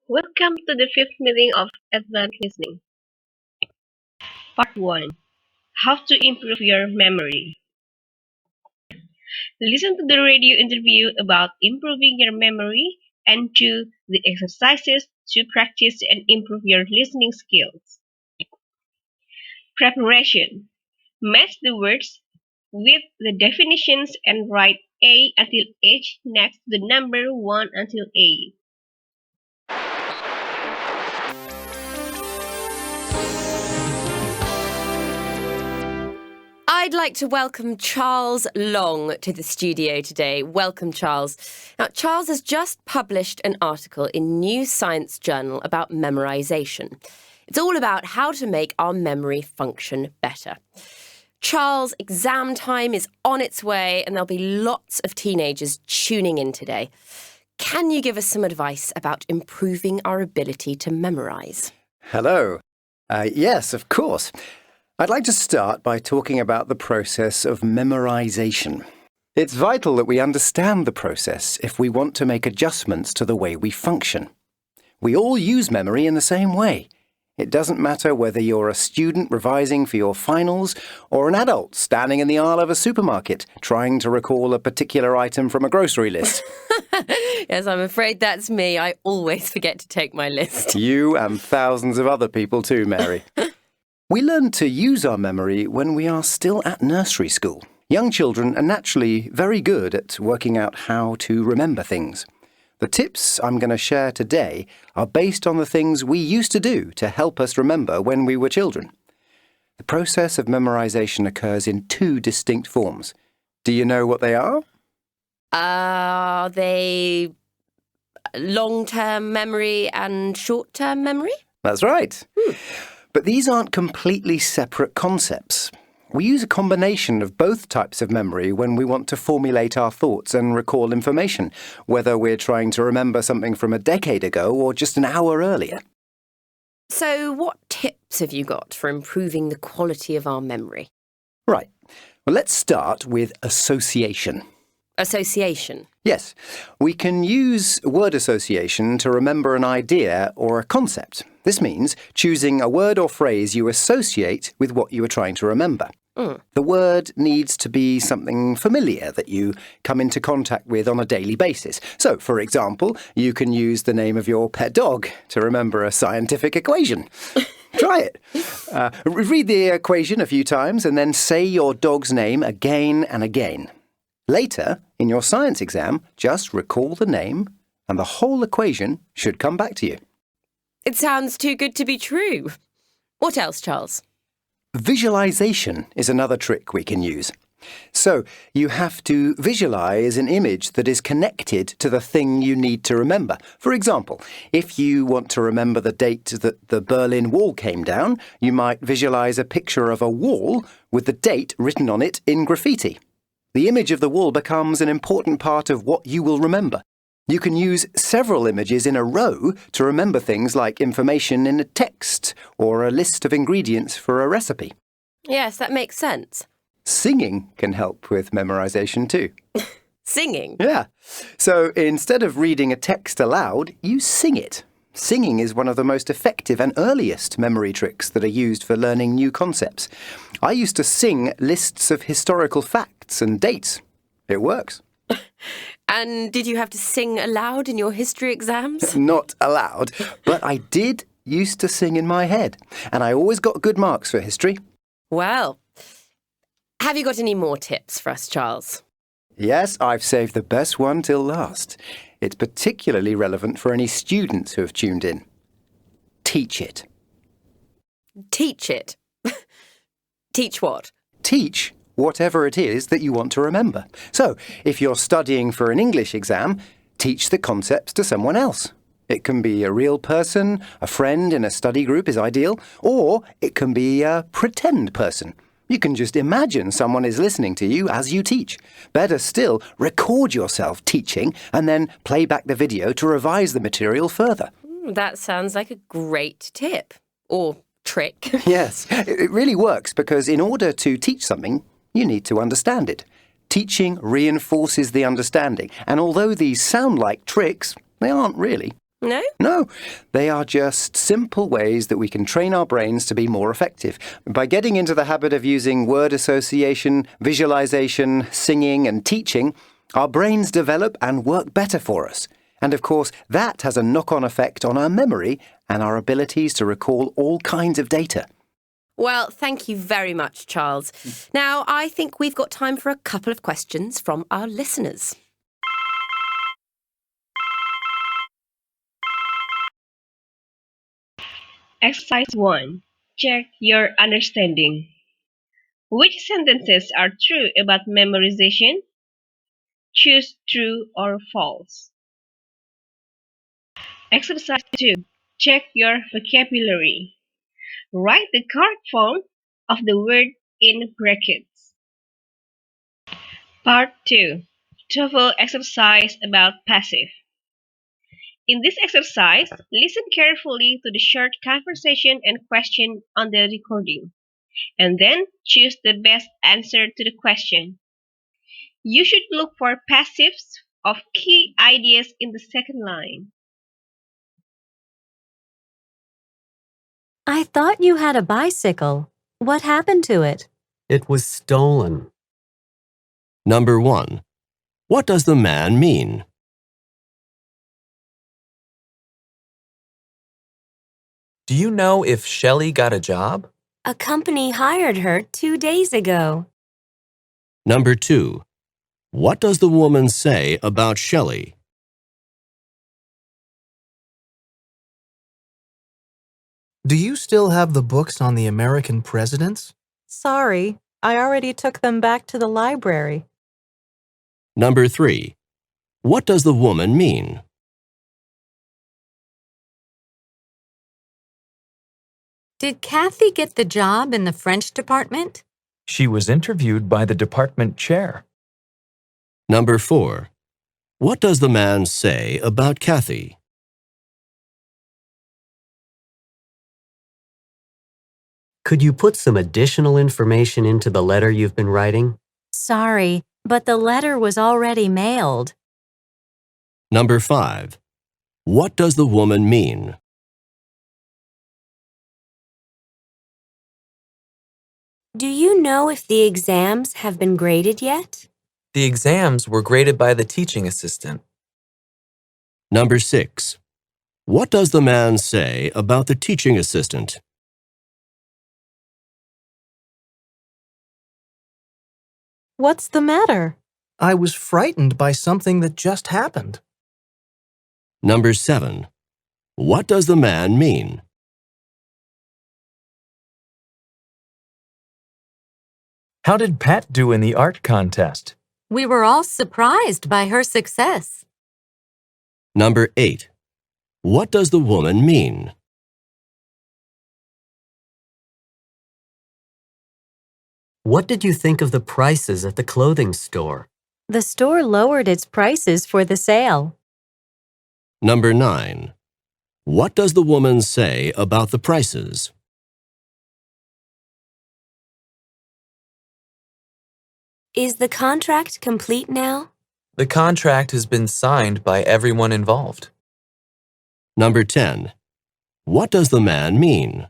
Welcome to the fifth meeting of Advanced Listening. Part 1. How to improve your memory. Listen to the radio interview about improving your memory and do the exercises to practice and improve your listening skills. Preparation. Match the words with the definitions and write A until H next to the number 1 until A. I'd like to welcome Charles Long to the studio today. Welcome, Charles. Now, Charles has just published an article in New Science Journal about memorization. It's all about how to make our memory function better. Charles, exam time is on its way and there'll be lots of teenagers tuning in today. Can you give us some advice about improving our ability to memorize? Hello. Yes, of course. I'd like to start by talking about the process of memorization. It's vital that we understand the process if we want to make adjustments to the way we function. We all use memory in the same way. It doesn't matter whether you're a student revising for your finals or an adult standing in the aisle of a supermarket trying to recall a particular item from a grocery list. Yes, I'm afraid that's me. I always forget to take my list. You and thousands of other people too, Mary. We learn to use our memory when we are still at nursery school. Young children are naturally very good at working out how to remember things. The tips I'm going to share today are based on the things we used to do to help us remember when we were children. The process of memorization occurs in two distinct forms. Do you know what they are? Are they long-term memory and short-term memory? That's right. But these aren't completely separate concepts. We use a combination of both types of memory when we want to formulate our thoughts and recall information, whether we're trying to remember something from a decade ago or just an hour earlier. So what tips have you got for improving the quality of our memory? Right. Well, let's start with association. Association. Yes, we can use word association to remember an idea or a concept. This means choosing a word or phrase you associate with what you are trying to remember. The word needs to be something familiar that you come into contact with on a daily basis. So, for example, you can use the name of your pet dog to remember a scientific equation. Try it. Read the equation a few times and then say your dog's name again and again. Later, in your science exam, just recall the name and the whole equation should come back to you. It sounds too good to be true. What else, Charles? Visualization is another trick we can use. So, you have to visualize an image that is connected to the thing you need to remember. For example, if you want to remember the date that the Berlin Wall came down, you might visualize a picture of a wall with the date written on it in graffiti. The image of the wall becomes an important part of what you will remember. You can use several images in a row to remember things like information in a text or a list of ingredients for a recipe. Yes, that makes sense. Singing can help with memorization too. Singing? Yeah. So instead of reading a text aloud, you sing it. Singing is one of the most effective and earliest memory tricks that are used for learning new concepts. I used to sing lists of historical facts and dates. It works. And did you have to sing aloud in your history exams? Not aloud, but I did used to sing in my head, and I always got good marks for history. Well, have you got any more tips for us, Charles? Yes, I've saved the best one till last. It's particularly relevant for any students who have tuned in. Teach it. Teach it? Teach what? Teach whatever it is that you want to remember. So, if you're studying for an English exam, teach the concepts to someone else. It can be a real person, a friend in a study group is ideal, or it can be a pretend person. You can just imagine someone is listening to you as you teach. Better still, record yourself teaching and then play back the video to revise the material further. That sounds like a great tip. Or trick. Yes, it really works because in order to teach something, you need to understand it. Teaching reinforces the understanding, and although these sound like tricks, They aren't really. No? No, they are just simple ways that we can train our brains to be more effective. By getting into the habit of using word association, visualization, singing, and teaching, our brains develop and work better for us. And of course, that has a knock-on effect on our memory and our abilities to recall all kinds of data. Well, thank you very much, Charles. Now, I think we've got time for a couple of questions from our listeners. Exercise 1. Check your understanding. Which sentences are true about memorization? Choose true or false. Exercise 2. Check your vocabulary. Write the correct form of the word in brackets. Part 2. TOEFL exercise about passive. In this exercise, listen carefully to the short conversation and question on the recording, and then choose the best answer to the question. You should look for passives of key ideas in the second line. I thought you had a bicycle. What happened to it? It was stolen. Number 1. What does the man mean? Do you know if Shelley got a job? A company hired her 2 days ago. Number 2. What does the woman say about Shelley? Do you still have the books on the American presidents? Sorry, I already took them back to the library. Number 3. What does the woman mean? Did Kathy get the job in the French department? She was interviewed by the department chair. Number 4. What does the man say about Kathy? Could you put some additional information into the letter you've been writing? Sorry, but the letter was already mailed. Number 5. What does the woman mean? Do you know if the exams have been graded yet? The exams were graded by the teaching assistant. Number 6. What does the man say about the teaching assistant? What's the matter? I was frightened by something that just happened. Number 7. What does the man mean? How did Pat do in the art contest? We were all surprised by her success. Number 8. What does the woman mean? What did you think of the prices at the clothing store? The store lowered its prices for the sale. Number 9. What does the woman say about the prices? Is the contract complete now? The contract has been signed by everyone involved. Number 10. What does the man mean?